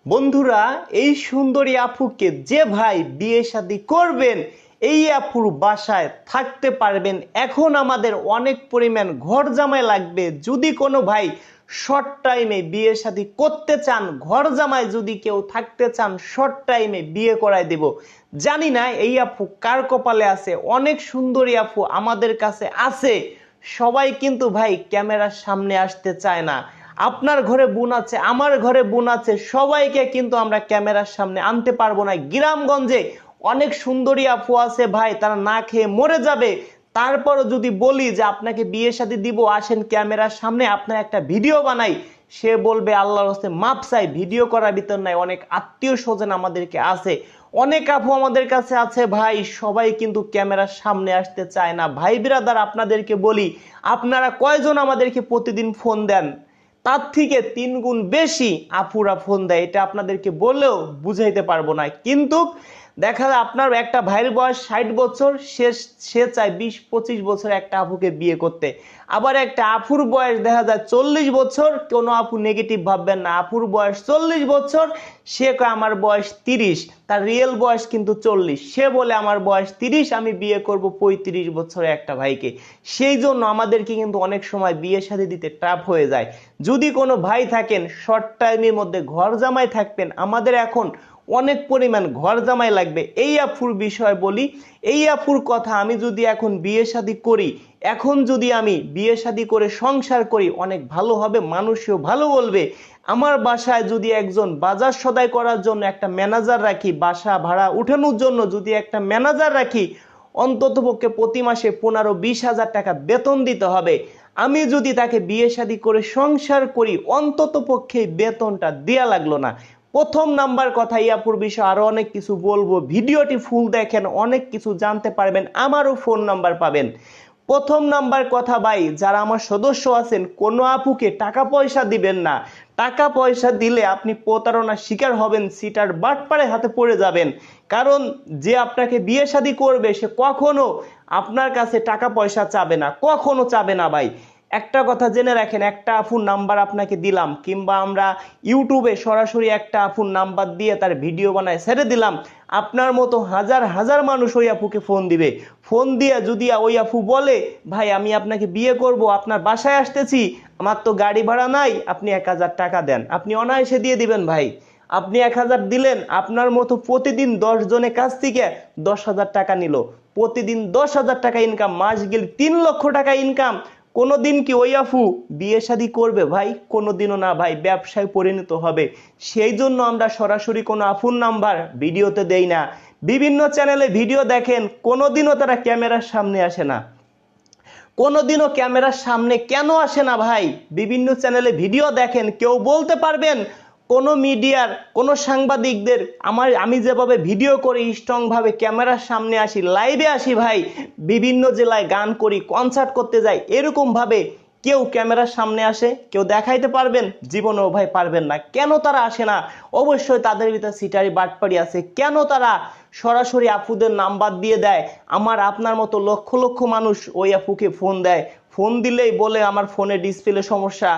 বন্ধুরা, এই সুন্দরী আপুকে যে ভাই বিয়ে শাদী করবেন, এই আপুর বাসায় থাকতে পারবেন। এখন আমাদের অনেক পরিমাণ ঘর জামাই লাগবে। যদি কোনো ভাই শর্ট টাইমে বিয়ে শাদী করতে চান, ঘর জামাই যদি কেউ থাকতে চান, শর্ট টাইমে বিয়ে করায় দেব। জানি না এই আপু কার কপালে আছে। অনেক সুন্দরী আপু আমাদের কাছে আছে, সবাই কিন্তু ভাই ক্যামেরার সামনে আসতে চায় না। আপনার ঘরে বোন আছে, আমার ঘরে বোন আছে, সবাইকে কিন্তু আমরা ক্যামেরার সামনে আনতে পারবো না। গ্রামগঞ্জে অনেক সুন্দরী আপু আছে ভাই, তারা না খেয়ে মরে যাবে। তারপরও যদি বলি যে আপনাকে বিয়ে শাদী দিব, আসেন ক্যামেরার সামনে আপনার একটা ভিডিও বানাই, সে বলবে আল্লাহর হস্তে মাপ চাই, ভিডিও করার ভিতর নাই। অনেক আত্মীয় স্বজন আমাদেরকে আছে, অনেক আপু আমাদের কাছে আছে ভাই, সবাই কিন্তু ক্যামেরার সামনে আসতে চায় না। ভাই বিরাদার, আপনাদেরকে বলি, আপনারা কয়জন আমাদেরকে প্রতিদিন ফোন দেন? তার থেকে 3 গুণ বেশি আপুরা ফোন দেয়। এটা আপনাদেরকে বললেও বুঝাইতে পারবো না। কিন্তু দেখা যায় আপনার একটা ভাইয়ের বয়স 60 বছর, সে চায় 20-25 বছর একটা আপুকে বিয়ে করতে। আবার একটা আপুর বয়স দেখা যায় 40 বছর, কোনো আপু নেগেটিভ ভাববেন না, আপুর বয়স 40 বছর, সে কয় আমার বয়স 30, তার রিয়েল বয়স কিন্তু 40। সে বলে আমার বয়স 30, আমি বিয়ে করব 35 বছরে একটা ভাইকে। সেই জন্য আমাদেরকে কিন্তু অনেক সময় বিয়ে শাদী দিতে টাফ হয়ে যায়। যদি কোনো ভাই থাকেন শর্ট টাইমের মধ্যে ঘর জামাই থাকবেন, আমাদের এখন অনেক পরিমাণ ঘর জামাই লাগবে। এই আপুর বিষয় বলি, এই আপুর কথা, আমি যদি এখন বিয়ে শাদী করি, এখন যদি আমি বিয়ে শাদী করে সংসার করি, অনেক ভালো হবে, মানুষও ভালো বলবে। আমার বাসায় যদি একজন বাজার সদাই করার জন্য একটা ম্যানেজার রাখি, বাসা ভাড়া উঠানোর জন্য যদি একটা ম্যানেজার রাখি, অন্ততপক্ষে প্রতি মাসে 15-20 হাজার টাকা বেতন দিতে হবে। আমি যদি তাকে বিয়ে শাদী করে সংসার করি, অন্ততপক্ষে বেতনটা দেয়া লাগলো না। প্রথম নাম্বার কথা, ইয়াপুর বিষয় আরো অনেক কিছু বলবো, ভিডিওটি ফুল দেখেন, অনেক কিছু জানতে পারবেন, আমারও ফোন নাম্বার পাবেন। প্রথম নাম্বার কথা ভাই, যারা আমার সদস্য আছেন, কোনো আপুকে টাকা পয়সা দিবেন না। টাকা পয়সা দিলে আপনি প্রতারণার শিকার হবেন, সিটার বাটপারে হাতে পড়ে যাবেন। কারণ যে আপনাকে বিয়ে শাদী করবে, সে কখনো আপনার কাছে টাকা পয়সা চাবে না, কখনো চাবে না ভাই। একটা কথা জেনে রাখেন, একটা আফুর নাম্বার আপনাকে দিলাম, কিংবা আমরা ইউটিউবে সরাসরি একটা আফুর নাম্বার দিয়ে তার ভিডিও বানায় ছেড়ে দিলাম, আপনার মতো হাজার হাজার মানুষ ওই আপুকে ফোন দিবে। ফোন দিয়ে যদি ওই আপু বলে ভাই আমি আপনাকে বিয়ে করব, আপনার বাসায় আসতেছি, আমার তো গাড়ি ভাড়া নাই, আপনি 1000 টাকা দেন, আপনি অনায়াসে দিয়ে দিবেন ভাই। আপনি 1000 দিলেন, আপনার মতো প্রতিদিন 10 জনের কাছ থেকে 10,000 টাকা নিল, প্রতিদিন 10,000 টাকা ইনকাম, মাস গেলে 3 লক্ষ টাকা ইনকাম। কোনোদিন কি ওই আফু বিয়ে শাদী করবে ভাই? কোনোদিনও না ভাই, ব্যবসায় পরিণত হবে। সেই জন্য আমরা সরাসরি কোনো আফুর নাম্বার ভিডিওতে দেই না। বিভিন্ন চ্যানেলে ভিডিও দেখেন, কোনোদিনও তারা ক্যামেরার সামনে আসে না। কোনোদিনও ক্যামেরার সামনে কেন আসে না ভাই? বিভিন্ন চ্যানেলে ভিডিও দেখেন, কেউ বলতে পারবেন কোন মিডিয়ার কোন সাংবাদিকদের আমি যেভাবে ভিডিও করি, স্ট্রং ভাবে ক্যামেরার সামনে আসি, লাইভে আসি ভাই, বিভিন্ন জেলায় গান করি, কনসার্ট করতে যাই, এরকম ভাবে কেউ ক্যামেরার সামনে আসে? কেউ দেখাইতে পারবেন? জীবনেও ভাই পারবেন না। কেন তারা আসে না? অবশ্যই তাদের ভিতরে সিটারি বাটপাড়ি আছে। কেন তারা সরাসরি আপুদের নাম্বার দিয়ে দেয়? আমার আপনার মতো লক্ষ লক্ষ মানুষ ওই আপুকে ফোন দেয়, ফোন দিলেই বলে আমার ফোনে ডিসপ্লে সমস্যা,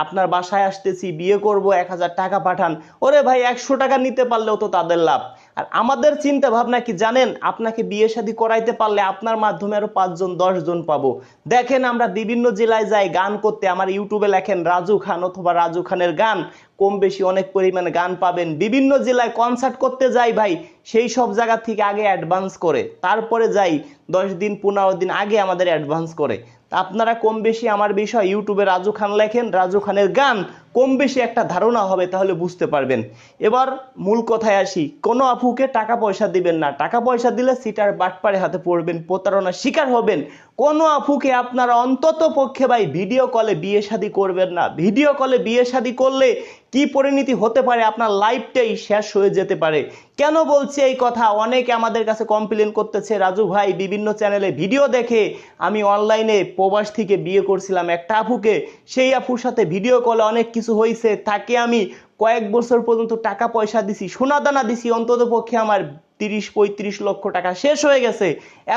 আপনার বাসায় আসতেছি, বিয়ে করব, 1000 টাকা পাঠান। ওরে ভাই, 100 টাকা নিতে পারলেও তো তাদের লাভ। আর আমাদের চিন্তা ভাবনা কি জানেন? আপনাকে বিয়ে শাদী করাইতে পারলে আপনার মাধ্যমে আরো 5 জন 10 জন পাবো। দেখেন, আমরা বিভিন্ন জেলায় যাই গান করতে, আমার ইউটিউবে লেখেন রাজু খান অথবা রাজু খানের গান, কম বেশি অনেক পরিমাণে গান পাবেন। বিভিন্ন জেলায় কনসার্ট করতে যাই ভাই, সেই সব জায়গা থেকে আগে অ্যাডভান্স করে তারপরে যাই, 10 দিন 15 দিন আগে আমাদের অ্যাডভান্স করে। আপনারা কম বেশি আমার বিষয় ইউটিউবে রাজু খান লেখেন, রাজু খানের গান, কম বেশি একটা ধারণা হবে, তাহলে বুঝতে পারবেন। এবার মূল কথায় আসি, কোনো আপুকে টাকা পয়সা দিবেন না। টাকা পয়সা দিলে সিটার বাটপারে হাতে পড়বেন, প্রতারণার শিকার হবেন। কোনো আপুকে আপনারা অন্তত পক্ষে ভাই ভিডিও কলে বিয়ে শাদী করবেন না। ভিডিও কলে বিয়ে শাদী করলে কি পরিণতি হতে পারে, আপনার লাইফটাই শেষ হয়ে যেতে পারে। কেন বলছি এই কথা? অনেকে আমাদের কাছে কমপ্লেন করতেছে, রাজু ভাই বিভিন্ন চ্যানেলে ভিডিও দেখে আমি অনলাইনে প্রবাস থেকে বিয়ে করছিলাম একটা আপুকে, সেই আপুর সাথে ভিডিও কলে অনেক কিছু হয়েছে, তাকে আমি কয়েক বছর পর্যন্ত টাকা পয়সা দিছি, সোনা দানা দিছি, অন্তত পক্ষে আমার 30-35 লক্ষ টাকা শেষ হয়ে গেছে।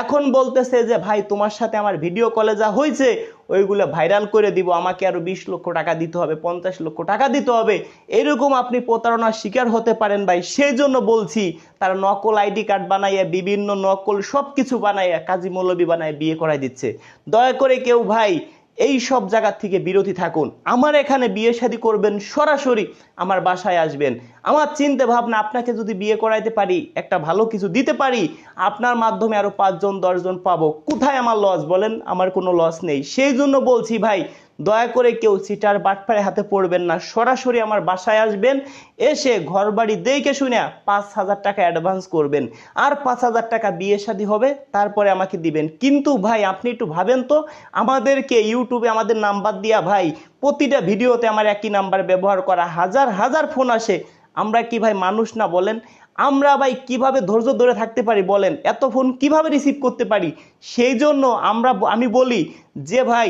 এখন বলতেছে যে ভাই তোমার সাথে আমার ভিডিও কলে যা হয়েছে ওইগুলো ভাইরাল করে দিব, আমাকে আরো 20 লক্ষ টাকা দিতে হবে, 50 লক্ষ টাকা দিতে হবে, এরকম আপনি প্রতারণার শিকার হতে পারেন ভাই। সেই জন্য বলছি, তারা নকল আইডি কার্ড বানাইয়া, বিভিন্ন নকল সবকিছু বানাইয়া, কাজী মৌলবী বানায় বিয়ে করাই দিচ্ছে। দয়া করে কেউ ভাই এই সব জায়গা থেকে বিরতি থাকুন। আমার এখানে বিয়ে শাদী করবেন, সরাসরি আমার বাসায় আসবেন। আমার চিন্তা ভাবনা, আপনাকে যদি বিয়ে করাইতে পারি, একটা ভালো কিছু দিতে পারি, আপনার মাধ্যমে আরো 5 জন 10 জন পাবো, কোথায় আমার লস বলেন? আমার কোনো লস নেই। সেই জন্য বলছি ভাই, দয়া করে কেউ সিটার বাটপারে হাতে পড়বেন না, সরাসরি আমার বাসায় আসবেন, এসে ঘর বাড়ি দেখে শুনে 5,000 টাকা অ্যাডভান্স করবেন, আর 5,000 টাকা বিয়ে শাদী হবে, তারপরে আমাকে দিবেন। কিন্তু ভাই আপনি একটু ভাবেন তো, আমাদেরকে ইউটিউবে আমাদের নাম্বার দিয়া ভাই প্রতিটা ভিডিওতে আমার একই নাম্বার ব্যবহার করা, হাজার হাজার ফোন আসে। আমরা কি ভাই মানুষ না বলেন? আমরা ভাই কিভাবে ধৈর্য ধরে থাকতে পারি বলেন? এত ফোন কিভাবে রিসিভ করতে পারি? সেই জন্য আমি বলি যে ভাই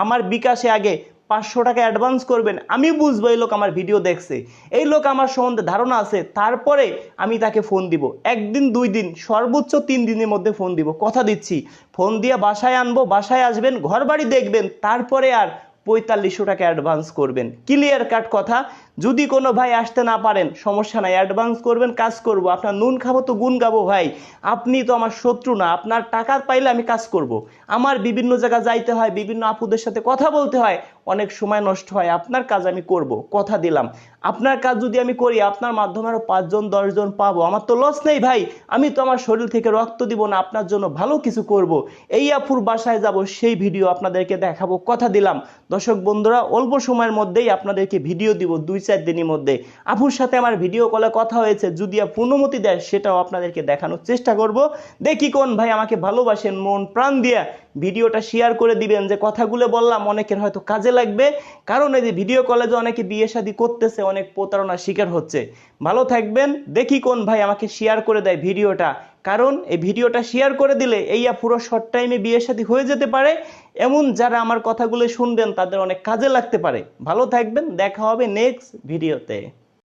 আমার বিকাশে আগে 500 টাকা অ্যাডভান্স করবেন, আমি বুঝবো এই লোক আমার ভিডিও দেখছে, এই লোক আমার সম্বন্ধে ধারণা আছে, তারপরে আমি তাকে ফোন দিব। 1 দিন 2 দিন, সর্বোচ্চ 3 দিনের মধ্যে ফোন দিব, কথা দিচ্ছি। ফোন দিয়ে বাসায় আনবো, বাসায় আসবেন, ঘর বাড়ি দেখবেন, তারপরে আর 4500 টাকা অ্যাডভান্স করবেন। ক্লিয়ার কাট কথা। যদি কোনো ভাই আসতে না পারেন, সমস্যা নাই, অ্যাডভান্স করবেন, কাজ করব। আপনার নুন খাবো তো গুণ গাবো ভাই। আপনি তো আমার শত্রু না, আপনার টাকা পাইলে আমি কাজ করব। আমার বিভিন্ন জায়গা যাইতে হয়, বিভিন্ন আপুদের সাথে কথা বলতে হয়, অনেক সময় নষ্ট হয়, আপনার কাজ আমি করব, কথা দিলাম। আপনার কাজ যদি আমি করি, আপনার মাধ্যমে আরো 5 জন 10 জন পাবো, আমার তো লস নেই ভাই। আমি তো আমার শরীর থেকে রক্ত দিব না, আপনার জন্য ভালো কিছু করব। এই আপুর বাসায় যাব, সেই ভিডিও আপনাদেরকে দেখাবো, কথা দিলাম। দর্শক বন্ধুরা, অল্প সময়ের মধ্যেই আপনাদেরকে ভিডিও দিব, 2-4 দিনের মধ্যে। আপুর সাথে আমার ভিডিও কলে কথা হয়েছে, যদি অনুমতি দেয় সেটাও আপনাদেরকে দেখানোর চেষ্টা করব। দেখি কোন ভাই আমাকে ভালোবাসেন, মন প্রাণ দিয়া ভিডিওটা শেয়ার করে দিবেন, যে কথাগুলো বললাম অনেকের হয়তো কাজে লাগবে। কারণ এই যে ভিডিও কলে যে অনেকে বিয়ে শাদী করতেছে, অনেক প্রতারণার শিকার হচ্ছে। ভালো থাকবেন। দেখি কোন ভাই আমাকে শেয়ার করে দেয় ভিডিওটা, কারণ এই ভিডিওটা শেয়ার করে দিলে এই পুরো শর্ট টাইমে বিয়ে শাদী হয়ে যেতে পারে। এমন যারা আমার কথাগুলো শুনবেন তাদের অনেক কাজে লাগতে পারে। ভালো থাকবেন, দেখা হবে নেক্সট ভিডিওতে।